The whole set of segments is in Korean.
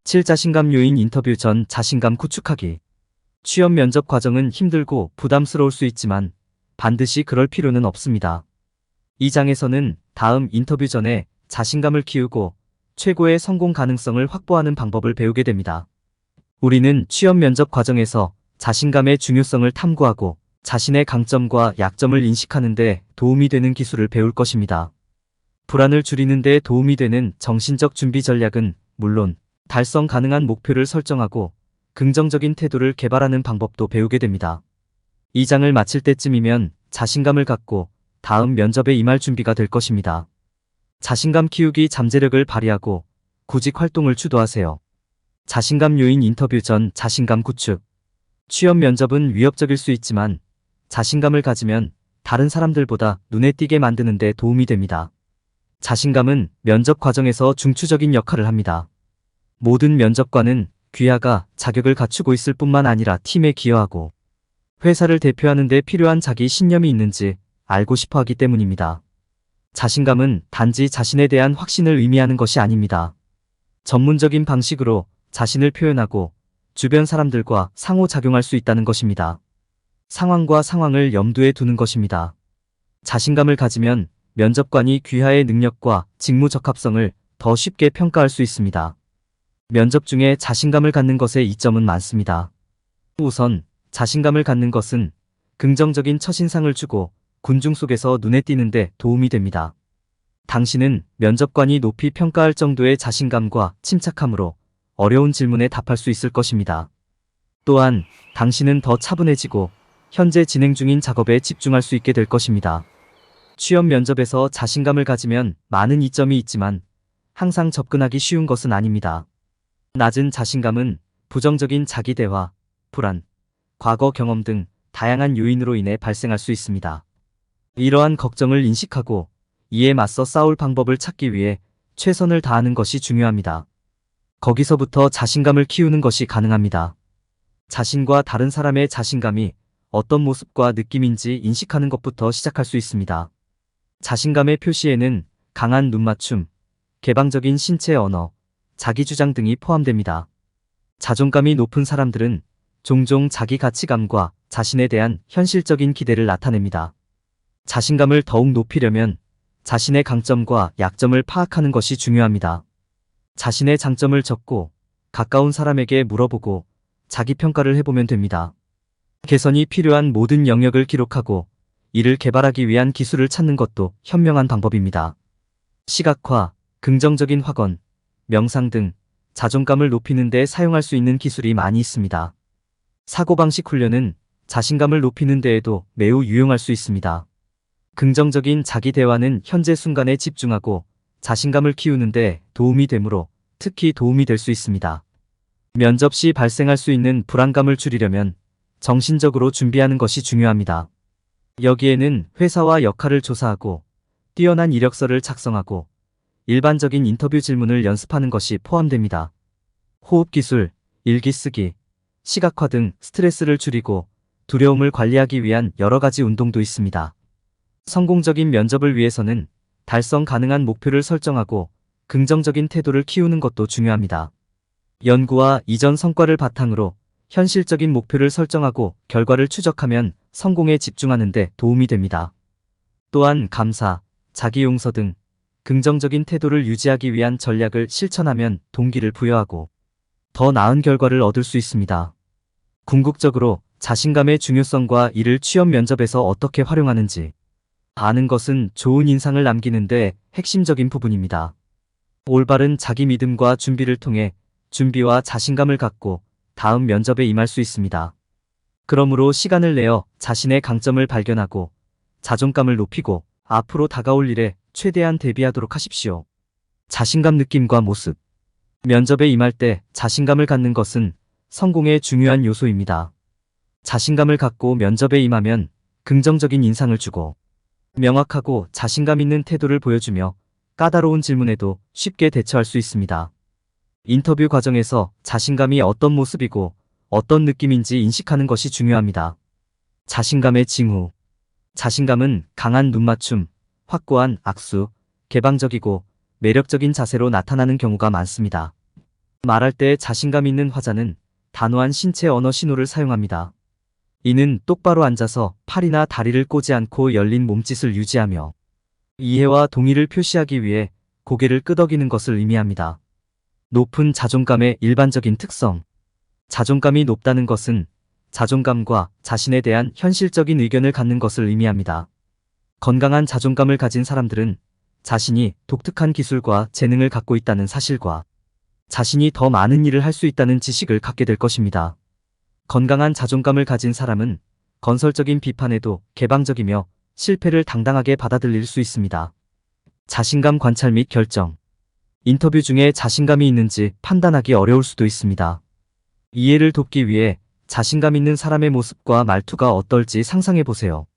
7자신감 요인 인터뷰 전 자신감 구축하기. 취업 면접 과정은 힘들고 부담스러울 수 있지만 반드시 그럴 필요는 없습니다. 이 장에서는 다음 인터뷰 전에 자신감을 키우고 최고의 성공 가능성을 확보하는 방법을 배우게 됩니다. 우리는 취업 면접 과정에서 자신감의 중요성을 탐구하고 자신의 강점과 약점을 인식하는 데 도움이 되는 기술을 배울 것입니다. 불안을 줄이는 데 도움이 되는 정신적 준비 전략은 물론 달성 가능한 목표를 설정하고 긍정적인 태도를 개발하는 방법도 배우게 됩니다. 이 장을 마칠 때쯤이면 자신감을 갖고 다음 면접에 임할 준비가 될 것입니다. 자신감 키우기 잠재력을 발휘하고 구직 활동을 주도하세요. 자신감 요인 인터뷰 전 자신감 구축. 취업 면접은 위협적일 수 있지만 자신감을 가지면 다른 사람들보다 눈에 띄게 만드는 데 도움이 됩니다. 자신감은 면접 과정에서 중추적인 역할을 합니다. 모든 면접관은 귀하가 자격을 갖추고 있을 뿐만 아니라 팀에 기여하고 회사를 대표하는 데 필요한 자기 신념이 있는지 알고 싶어 하기 때문입니다. 자신감은 단지 자신에 대한 확신을 의미하는 것이 아닙니다. 전문적인 방식으로 자신을 표현하고 주변 사람들과 상호작용할 수 있다는 것입니다. 상황과 상황을 염두에 두는 것입니다. 자신감을 가지면 면접관이 귀하의 능력과 직무 적합성을 더 쉽게 평가할 수 있습니다. 면접 중에 자신감을 갖는 것에 이점은 많습니다. 우선 자신감을 갖는 것은 긍정적인 첫인상을 주고 군중 속에서 눈에 띄는 데 도움이 됩니다. 당신은 면접관이 높이 평가할 정도의 자신감과 침착함으로 어려운 질문에 답할 수 있을 것입니다. 또한 당신은 더 차분해지고 현재 진행 중인 작업에 집중할 수 있게 될 것입니다. 취업 면접에서 자신감을 가지면 많은 이점이 있지만 항상 접근하기 쉬운 것은 아닙니다. 낮은 자신감은 부정적인 자기대화, 불안, 과거 경험 등 다양한 요인으로 인해 발생할 수 있습니다. 이러한 걱정을 인식하고 이에 맞서 싸울 방법을 찾기 위해 최선을 다하는 것이 중요합니다. 거기서부터 자신감을 키우는 것이 가능합니다. 자신과 다른 사람의 자신감이 어떤 모습과 느낌인지 인식하는 것부터 시작할 수 있습니다. 자신감의 표시에는 강한 눈맞춤, 개방적인 신체 언어, 자기주장 등이 포함됩니다. 자존감이 높은 사람들은 종종 자기 가치감과 자신에 대한 현실적인 기대를 나타냅니다. 자신감을 더욱 높이려면 자신의 강점과 약점을 파악하는 것이 중요합니다. 자신의 장점을 적고 가까운 사람에게 물어보고 자기평가를 해보면 됩니다. 개선이 필요한 모든 영역을 기록하고 이를 개발하기 위한 기술을 찾는 것도 현명한 방법입니다. 시각화, 긍정적인 확언, 명상 등 자존감을 높이는 데 사용할 수 있는 기술이 많이 있습니다. 사고방식 훈련은 자신감을 높이는 데에도 매우 유용할 수 있습니다. 긍정적인 자기 대화는 현재 순간에 집중하고 자신감을 키우는 데 도움이 되므로 특히 도움이 될 수 있습니다. 면접 시 발생할 수 있는 불안감을 줄이려면 정신적으로 준비하는 것이 중요합니다. 여기에는 회사와 역할을 조사하고 뛰어난 이력서를 작성하고 일반적인 인터뷰 질문을 연습하는 것이 포함됩니다. 호흡 기술, 일기 쓰기, 시각화 등 스트레스를 줄이고 두려움을 관리하기 위한 여러 가지 운동도 있습니다. 성공적인 면접을 위해서는 달성 가능한 목표를 설정하고 긍정적인 태도를 키우는 것도 중요합니다. 연구와 이전 성과를 바탕으로 현실적인 목표를 설정하고 결과를 추적하면 성공에 집중하는 데 도움이 됩니다. 또한 감사, 자기용서 등 긍정적인 태도를 유지하기 위한 전략을 실천하면 동기를 부여하고 더 나은 결과를 얻을 수 있습니다. 궁극적으로 자신감의 중요성과 이를 취업 면접에서 어떻게 활용하는지 아는 것은 좋은 인상을 남기는 데 핵심적인 부분입니다. 올바른 자기 믿음과 준비를 통해 준비와 자신감을 갖고 다음 면접에 임할 수 있습니다. 그러므로 시간을 내어 자신의 강점을 발견하고 자존감을 높이고 앞으로 다가올 일에 최대한 대비하도록 하십시오. 자신감 느낌과 모습. 면접에 임할 때 자신감을 갖는 것은 성공의 중요한 요소입니다. 자신감을 갖고 면접에 임하면 긍정적인 인상을 주고 명확하고 자신감 있는 태도를 보여주며 까다로운 질문에도 쉽게 대처할 수 있습니다. 인터뷰 과정에서 자신감이 어떤 모습이고 어떤 느낌인지 인식하는 것이 중요합니다. 자신감의 징후. 자신감은 강한 눈맞춤, 확고한 악수, 개방적이고 매력적인 자세로 나타나는 경우가 많습니다. 말할 때 자신감 있는 화자는 단호한 신체 언어 신호를 사용합니다. 이는 똑바로 앉아서 팔이나 다리를 꼬지 않고 열린 몸짓을 유지하며 이해와 동의를 표시하기 위해 고개를 끄덕이는 것을 의미합니다. 높은 자존감의 일반적인 특성. 자존감이 높다는 것은 자존감과 자신에 대한 현실적인 의견을 갖는 것을 의미합니다. 건강한 자존감을 가진 사람들은 자신이 독특한 기술과 재능을 갖고 있다는 사실과 자신이 더 많은 일을 할 수 있다는 지식을 갖게 될 것입니다. 건강한 자존감을 가진 사람은 건설적인 비판에도 개방적이며 실패를 당당하게 받아들일 수 있습니다. 자신감 관찰 및 결정. 인터뷰 중에 자신감이 있는지 판단하기 어려울 수도 있습니다. 이해를 돕기 위해 자신감 있는 사람의 모습과 말투가 어떨지 상상해 보세요.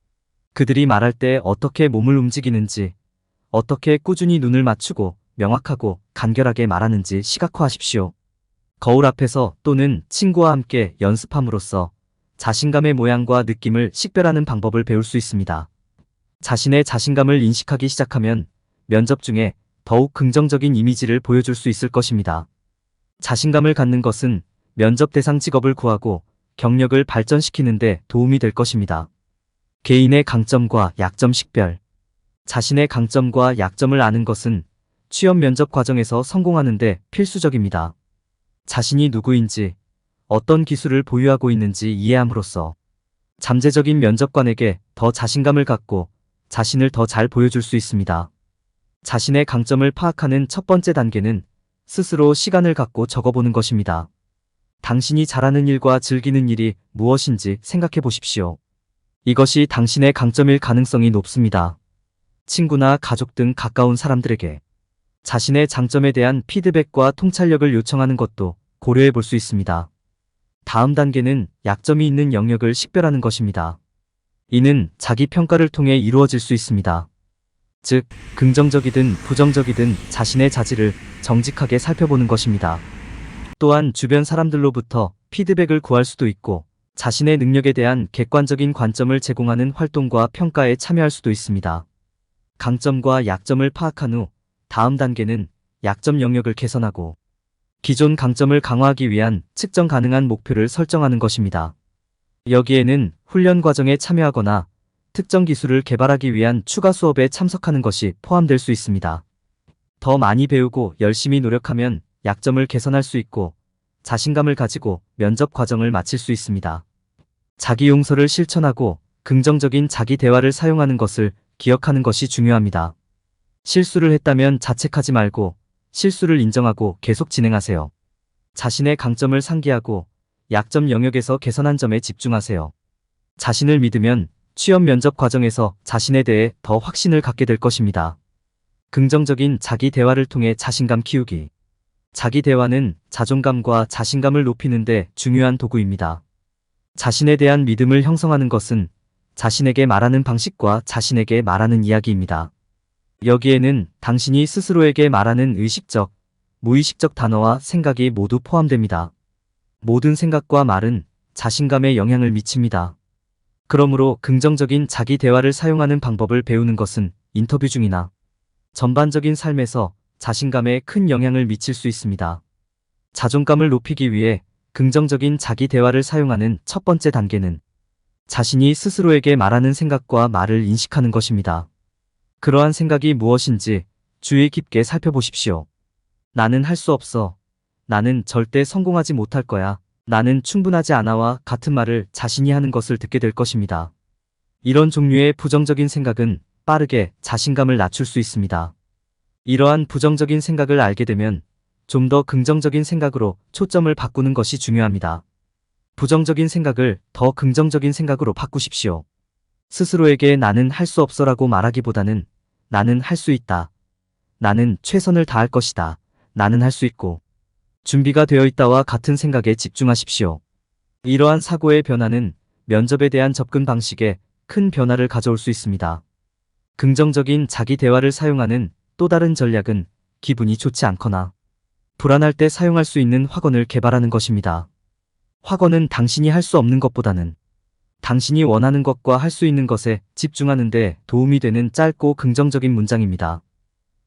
그들이 말할 때 어떻게 몸을 움직이는지, 어떻게 꾸준히 눈을 맞추고 명확하고 간결하게 말하는지 시각화하십시오. 거울 앞에서 또는 친구와 함께 연습함으로써 자신감의 모양과 느낌을 식별하는 방법을 배울 수 있습니다. 자신의 자신감을 인식하기 시작하면 면접 중에 더욱 긍정적인 이미지를 보여줄 수 있을 것입니다. 자신감을 갖는 것은 면접 대상 직업을 구하고 경력을 발전시키는 데 도움이 될 것입니다. 개인의 강점과 약점 식별. 자신의 강점과 약점을 아는 것은 취업 면접 과정에서 성공하는 데 필수적입니다. 자신이 누구인지, 어떤 기술을 보유하고 있는지 이해함으로써 잠재적인 면접관에게 더 자신감을 갖고 자신을 더 잘 보여줄 수 있습니다. 자신의 강점을 파악하는 첫 번째 단계는 스스로 시간을 갖고 적어보는 것입니다. 당신이 잘하는 일과 즐기는 일이 무엇인지 생각해 보십시오. 이것이 당신의 강점일 가능성이 높습니다. 친구나 가족 등 가까운 사람들에게 자신의 장점에 대한 피드백과 통찰력을 요청하는 것도 고려해 볼 수 있습니다. 다음 단계는 약점이 있는 영역을 식별하는 것입니다. 이는 자기 평가를 통해 이루어질 수 있습니다. 즉, 긍정적이든 부정적이든 자신의 자질을 정직하게 살펴보는 것입니다. 또한 주변 사람들로부터 피드백을 구할 수도 있고 자신의 능력에 대한 객관적인 관점을 제공하는 활동과 평가에 참여할 수도 있습니다. 강점과 약점을 파악한 후 다음 단계는 약점 영역을 개선하고 기존 강점을 강화하기 위한 측정 가능한 목표를 설정하는 것입니다. 여기에는 훈련 과정에 참여하거나 특정 기술을 개발하기 위한 추가 수업에 참석하는 것이 포함될 수 있습니다. 더 많이 배우고 열심히 노력하면 약점을 개선할 수 있고 자신감을 가지고 면접 과정을 마칠 수 있습니다. 자기 용서를 실천하고 긍정적인 자기 대화를 사용하는 것을 기억하는 것이 중요합니다. 실수를 했다면 자책하지 말고 실수를 인정하고 계속 진행하세요. 자신의 강점을 상기하고 약점 영역에서 개선한 점에 집중하세요. 자신을 믿으면 취업 면접 과정에서 자신에 대해 더 확신을 갖게 될 것입니다. 긍정적인 자기 대화를 통해 자신감 키우기. 자기 대화는 자존감과 자신감을 높이는 데 중요한 도구입니다. 자신에 대한 믿음을 형성하는 것은 자신에게 말하는 방식과 자신에게 말하는 이야기입니다. 여기에는 당신이 스스로에게 말하는 의식적, 무의식적 단어와 생각이 모두 포함됩니다. 모든 생각과 말은 자신감에 영향을 미칩니다. 그러므로 긍정적인 자기 대화를 사용하는 방법을 배우는 것은 인터뷰 중이나 전반적인 삶에서 자신감에 큰 영향을 미칠 수 있습니다. 자존감을 높이기 위해 긍정적인 자기 대화를 사용하는 첫 번째 단계는 자신이 스스로에게 말하는 생각과 말을 인식하는 것입니다. 그러한 생각이 무엇인지 주의 깊게 살펴보십시오. 나는 할 수 없어. 나는 절대 성공하지 못할 거야. 나는 충분하지 않아와 같은 말을 자신이 하는 것을 듣게 될 것입니다. 이런 종류의 부정적인 생각은 빠르게 자신감을 낮출 수 있습니다. 이러한 부정적인 생각을 알게 되면 좀 더 긍정적인 생각으로 초점을 바꾸는 것이 중요합니다. 부정적인 생각을 더 긍정적인 생각으로 바꾸십시오. 스스로에게 나는 할 수 없어라고 말하기보다는 나는 할 수 있다. 나는 최선을 다할 것이다. 나는 할 수 있고 준비가 되어 있다와 같은 생각에 집중하십시오. 이러한 사고의 변화는 면접에 대한 접근 방식에 큰 변화를 가져올 수 있습니다. 긍정적인 자기 대화를 사용하는 또 다른 전략은 기분이 좋지 않거나 불안할 때 사용할 수 있는 확언을 개발하는 것입니다. 확언은 당신이 할 수 없는 것보다는 당신이 원하는 것과 할 수 있는 것에 집중하는 데 도움이 되는 짧고 긍정적인 문장입니다.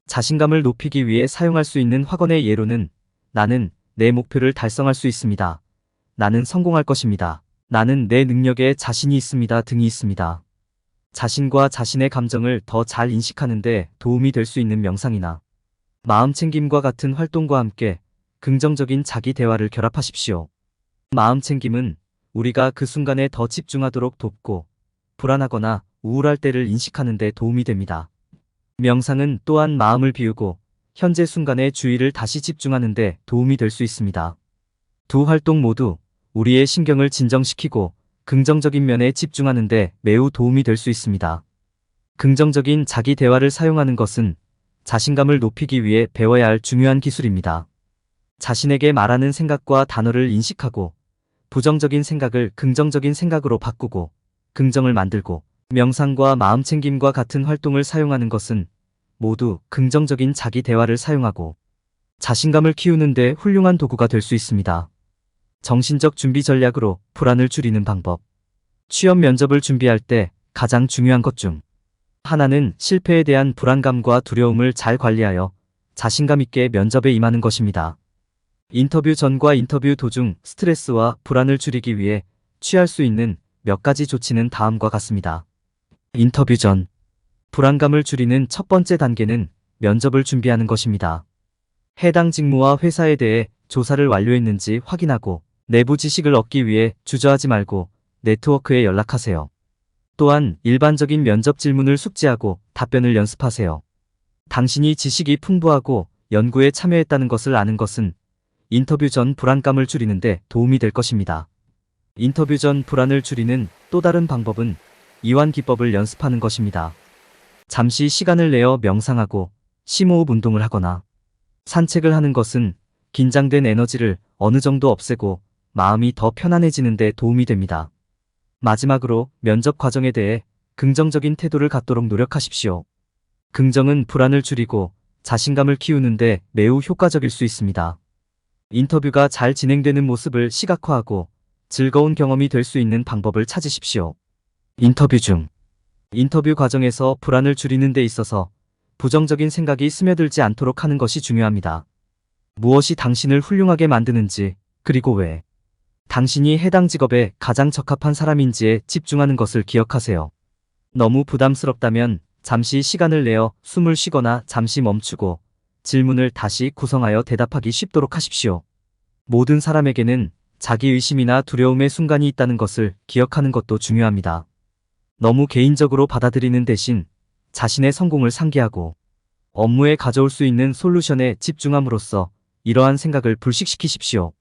자신감을 높이기 위해 사용할 수 있는 확언의 예로는 나는 내 목표를 달성할 수 있습니다. 나는 성공할 것입니다. 나는 내 능력에 자신이 있습니다 등이 있습니다. 자신과 자신의 감정을 더 잘 인식하는데 도움이 될 수 있는 명상이나 마음챙김과 같은 활동과 함께 긍정적인 자기 대화를 결합하십시오. 마음챙김은 우리가 그 순간에 더 집중하도록 돕고 불안하거나 우울할 때를 인식하는 데 도움이 됩니다. 명상은 또한 마음을 비우고 현재 순간에 주의를 다시 집중하는 데 도움이 될 수 있습니다. 두 활동 모두 우리의 신경을 진정시키고 긍정적인 면에 집중하는 데 매우 도움이 될 수 있습니다. 긍정적인 자기 대화를 사용하는 것은 자신감을 높이기 위해 배워야 할 중요한 기술입니다. 자신에게 말하는 생각과 단어를 인식하고 부정적인 생각을 긍정적인 생각으로 바꾸고 긍정을 만들고 명상과 마음챙김과 같은 활동을 사용하는 것은 모두 긍정적인 자기 대화를 사용하고 자신감을 키우는 데 훌륭한 도구가 될 수 있습니다. 정신적 준비 전략으로 불안을 줄이는 방법. 취업 면접을 준비할 때 가장 중요한 것 중 하나는 실패에 대한 불안감과 두려움을 잘 관리하여 자신감 있게 면접에 임하는 것입니다. 인터뷰 전과 인터뷰 도중 스트레스와 불안을 줄이기 위해 취할 수 있는 몇 가지 조치는 다음과 같습니다. 인터뷰 전 불안감을 줄이는 첫 번째 단계는 면접을 준비하는 것입니다. 해당 직무와 회사에 대해 조사를 완료했는지 확인하고 내부 지식을 얻기 위해 주저하지 말고 네트워크에 연락하세요. 또한 일반적인 면접 질문을 숙지하고 답변을 연습하세요. 당신이 지식이 풍부하고 연구에 참여했다는 것을 아는 것은 인터뷰 전 불안감을 줄이는데 도움이 될 것입니다. 인터뷰 전 불안을 줄이는 또 다른 방법은 이완 기법을 연습하는 것입니다. 잠시 시간을 내어 명상하고 심호흡 운동을 하거나 산책을 하는 것은 긴장된 에너지를 어느 정도 없애고 마음이 더 편안해지는 데 도움이 됩니다. 마지막으로 면접 과정에 대해 긍정적인 태도를 갖도록 노력하십시오. 긍정은 불안을 줄이고 자신감을 키우는데 매우 효과적일 수 있습니다. 인터뷰가 잘 진행되는 모습을 시각화하고 즐거운 경험이 될 수 있는 방법을 찾으십시오. 인터뷰 중 인터뷰 과정에서 불안을 줄이는 데 있어서 부정적인 생각이 스며들지 않도록 하는 것이 중요합니다. 무엇이 당신을 훌륭하게 만드는지, 그리고 왜 당신이 해당 직업에 가장 적합한 사람인지에 집중하는 것을 기억하세요. 너무 부담스럽다면 잠시 시간을 내어 숨을 쉬거나 잠시 멈추고 질문을 다시 구성하여 대답하기 쉽도록 하십시오. 모든 사람에게는 자기의심이나 두려움의 순간이 있다는 것을 기억하는 것도 중요합니다. 너무 개인적으로 받아들이는 대신 자신의 성공을 상기하고 업무에 가져올 수 있는 솔루션에 집중함으로써 이러한 생각을 불식시키십시오.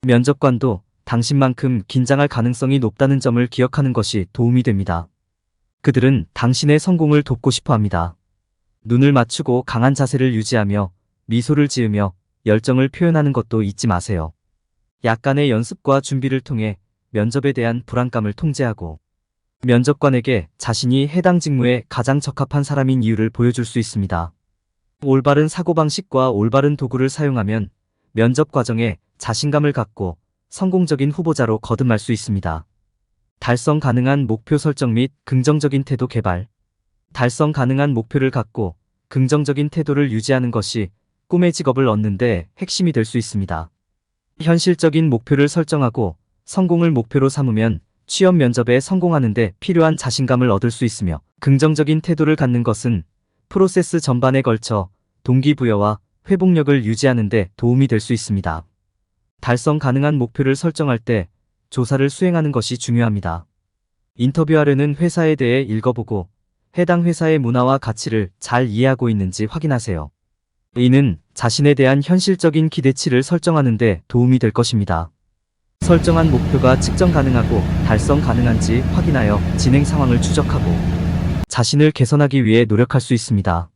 면접관도 당신만큼 긴장할 가능성이 높다는 점을 기억하는 것이 도움이 됩니다. 그들은 당신의 성공을 돕고 싶어 합니다. 눈을 맞추고 강한 자세를 유지하며 미소를 지으며 열정을 표현하는 것도 잊지 마세요. 약간의 연습과 준비를 통해 면접에 대한 불안감을 통제하고 면접관에게 자신이 해당 직무에 가장 적합한 사람인 이유를 보여줄 수 있습니다. 올바른 사고방식과 올바른 도구를 사용하면 면접 과정에 자신감을 갖고 성공적인 후보자로 거듭날 수 있습니다. 달성 가능한 목표 설정 및 긍정적인 태도 개발. 달성 가능한 목표를 갖고 긍정적인 태도를 유지하는 것이 꿈의 직업을 얻는 데 핵심이 될 수 있습니다. 현실적인 목표를 설정하고 성공을 목표로 삼으면 취업 면접에 성공하는 데 필요한 자신감을 얻을 수 있으며 긍정적인 태도를 갖는 것은 프로세스 전반에 걸쳐 동기부여와 회복력을 유지하는 데 도움이 될 수 있습니다. 달성 가능한 목표를 설정할 때 조사를 수행하는 것이 중요합니다. 인터뷰하려는 회사에 대해 읽어보고 해당 회사의 문화와 가치를 잘 이해하고 있는지 확인하세요. 이는 자신에 대한 현실적인 기대치를 설정하는 데 도움이 될 것입니다. 설정한 목표가 측정 가능하고 달성 가능한지 확인하여 진행 상황을 추적하고 자신을 개선하기 위해 노력할 수 있습니다.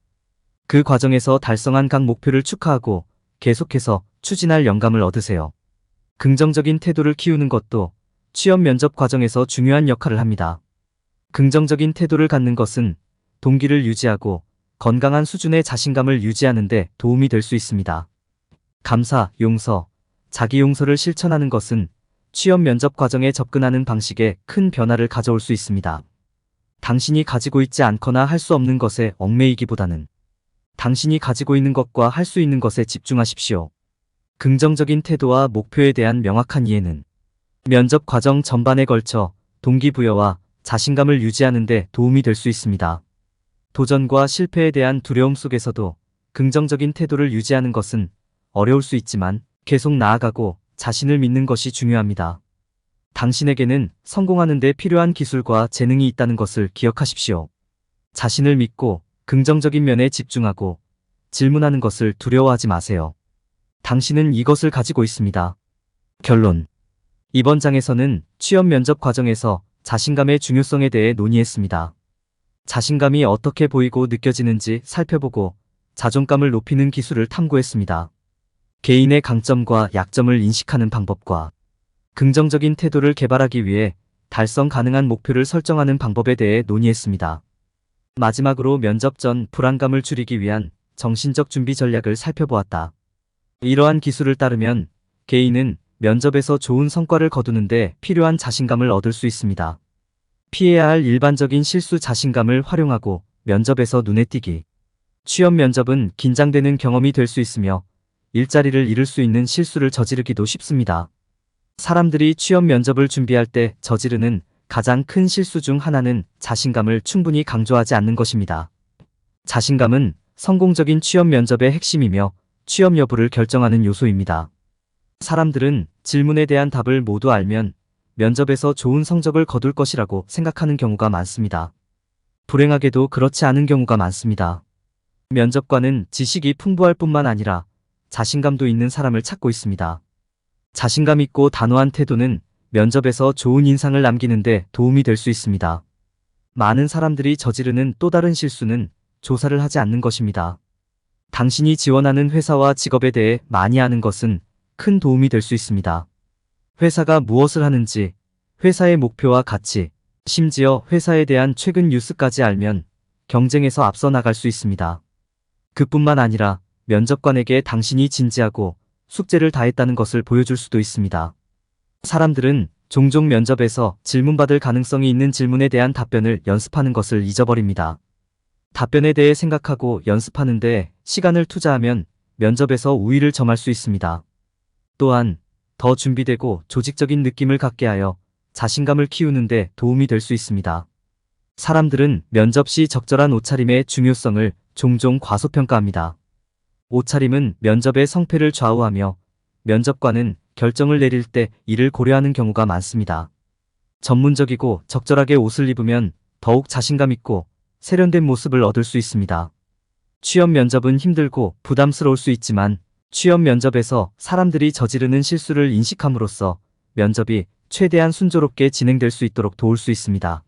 그 과정에서 달성한 각 목표를 축하하고 계속해서 추진할 영감을 얻으세요. 긍정적인 태도를 키우는 것도 취업 면접 과정에서 중요한 역할을 합니다. 긍정적인 태도를 갖는 것은 동기를 유지하고 건강한 수준의 자신감을 유지하는 데 도움이 될 수 있습니다. 감사, 용서, 자기 용서를 실천하는 것은 취업 면접 과정에 접근하는 방식에 큰 변화를 가져올 수 있습니다. 당신이 가지고 있지 않거나 할 수 없는 것에 얽매이기보다는 당신이 가지고 있는 것과 할 수 있는 것에 집중하십시오. 긍정적인 태도와 목표에 대한 명확한 이해는 면접 과정 전반에 걸쳐 동기부여와 자신감을 유지하는 데 도움이 될 수 있습니다. 도전과 실패에 대한 두려움 속에서도 긍정적인 태도를 유지하는 것은 어려울 수 있지만 계속 나아가고 자신을 믿는 것이 중요합니다. 당신에게는 성공하는 데 필요한 기술과 재능이 있다는 것을 기억하십시오. 자신을 믿고 긍정적인 면에 집중하고 질문하는 것을 두려워하지 마세요. 당신은 이것을 가지고 있습니다. 결론. 이번 장에서는 취업 면접 과정에서 자신감의 중요성에 대해 논의했습니다. 자신감이 어떻게 보이고 느껴지는지 살펴보고 자존감을 높이는 기술을 탐구했습니다. 개인의 강점과 약점을 인식하는 방법과 긍정적인 태도를 개발하기 위해 달성 가능한 목표를 설정하는 방법에 대해 논의했습니다. 마지막으로 면접 전 불안감을 줄이기 위한 정신적 준비 전략을 살펴보았다. 이러한 기술을 따르면 개인은 면접에서 좋은 성과를 거두는데 필요한 자신감을 얻을 수 있습니다. 피해야 할 일반적인 실수 자신감을 활용하고 면접에서 눈에 띄기. 취업 면접은 긴장되는 경험이 될 수 있으며 일자리를 잃을 수 있는 실수를 저지르기도 쉽습니다. 사람들이 취업 면접을 준비할 때 저지르는 가장 큰 실수 중 하나는 자신감을 충분히 강조하지 않는 것입니다. 자신감은 성공적인 취업 면접의 핵심이며 취업 여부를 결정하는 요소입니다. 사람들은 질문에 대한 답을 모두 알면 면접에서 좋은 성적을 거둘 것이라고 생각하는 경우가 많습니다. 불행하게도 그렇지 않은 경우가 많습니다. 면접관은 지식이 풍부할 뿐만 아니라 자신감도 있는 사람을 찾고 있습니다. 자신감 있고 단호한 태도는 면접에서 좋은 인상을 남기는 데 도움이 될 수 있습니다. 많은 사람들이 저지르는 또 다른 실수는 조사를 하지 않는 것입니다. 당신이 지원하는 회사와 직업에 대해 많이 아는 것은 큰 도움이 될 수 있습니다. 회사가 무엇을 하는지, 회사의 목표와 가치, 심지어 회사에 대한 최근 뉴스까지 알면 경쟁에서 앞서 나갈 수 있습니다. 그뿐만 아니라 면접관에게 당신이 진지하고 숙제를 다했다는 것을 보여줄 수도 있습니다. 사람들은 종종 면접에서 질문받을 가능성이 있는 질문에 대한 답변을 연습하는 것을 잊어버립니다. 답변에 대해 생각하고 연습하는데 시간을 투자하면 면접에서 우위를 점할 수 있습니다. 또한 더 준비되고 조직적인 느낌을 갖게 하여 자신감을 키우는 데 도움이 될 수 있습니다. 사람들은 면접 시 적절한 옷차림의 중요성을 종종 과소평가합니다. 옷차림은 면접의 성패를 좌우하며 면접관은 결정을 내릴 때 이를 고려하는 경우가 많습니다. 전문적이고 적절하게 옷을 입으면 더욱 자신감 있고 세련된 모습을 얻을 수 있습니다. 취업 면접은 힘들고 부담스러울 수 있지만 취업 면접에서 사람들이 저지르는 실수를 인식함으로써 면접이 최대한 순조롭게 진행될 수 있도록 도울 수 있습니다.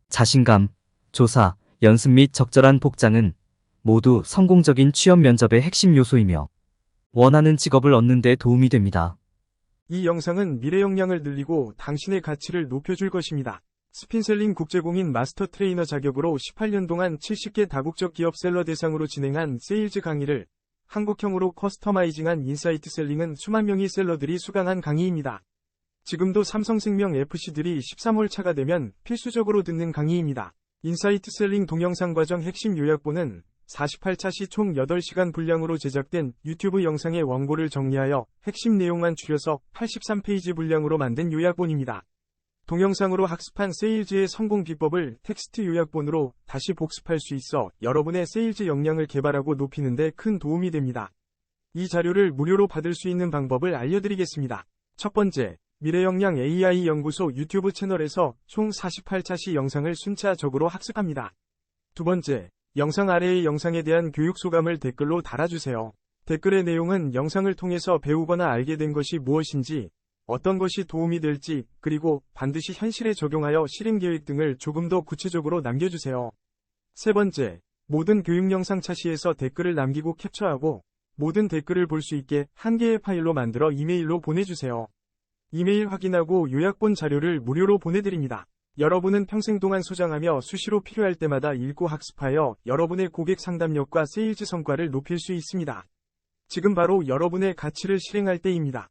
자신감, 조사, 연습 및 적절한 복장은 모두 성공적인 취업 면접의 핵심 요소이며 원하는 직업을 얻는 데 도움이 됩니다. 이 영상은 미래 역량을 늘리고 당신의 가치를 높여줄 것입니다. 스핀셀링 국제공인 마스터 트레이너 자격으로 18년 동안 70개 다국적 기업 셀러 대상으로 진행한 세일즈 강의를 한국형으로 커스터마이징한 인사이트 셀링은 수만 명의 셀러들이 수강한 강의입니다. 지금도 삼성생명 FC들이 13월 차가 되면 필수적으로 듣는 강의입니다. 인사이트 셀링 동영상 과정 핵심 요약본은 48차 시 총 8시간 분량으로 제작된 유튜브 영상의 원고를 정리하여 핵심 내용만 줄여서 83페이지 분량으로 만든 요약본입니다. 동영상으로 학습한 세일즈의 성공 비법을 텍스트 요약본으로 다시 복습할 수 있어 여러분의 세일즈 역량을 개발하고 높이는 데 큰 도움이 됩니다. 이 자료를 무료로 받을 수 있는 방법을 알려드리겠습니다. 첫 번째, 미래역량 AI 연구소 유튜브 채널에서 총 48차 시 영상을 순차적으로 학습합니다. 두 번째, 영상 아래의 영상에 대한 교육 소감을 댓글로 달아주세요. 댓글의 내용은 영상을 통해서 배우거나 알게 된 것이 무엇인지, 어떤 것이 도움이 될지, 그리고 반드시 현실에 적용하여 실행 계획 등을 조금 더 구체적으로 남겨주세요. 세 번째, 모든 교육 영상 차시에서 댓글을 남기고 캡처하고 모든 댓글을 볼 수 있게 한 개의 파일로 만들어 이메일로 보내주세요. 이메일 확인하고 요약본 자료를 무료로 보내드립니다. 여러분은 평생 동안 소장하며 수시로 필요할 때마다 읽고 학습하여 여러분의 고객 상담력과 세일즈 성과를 높일 수 있습니다. 지금 바로 여러분의 가치를 실행할 때입니다.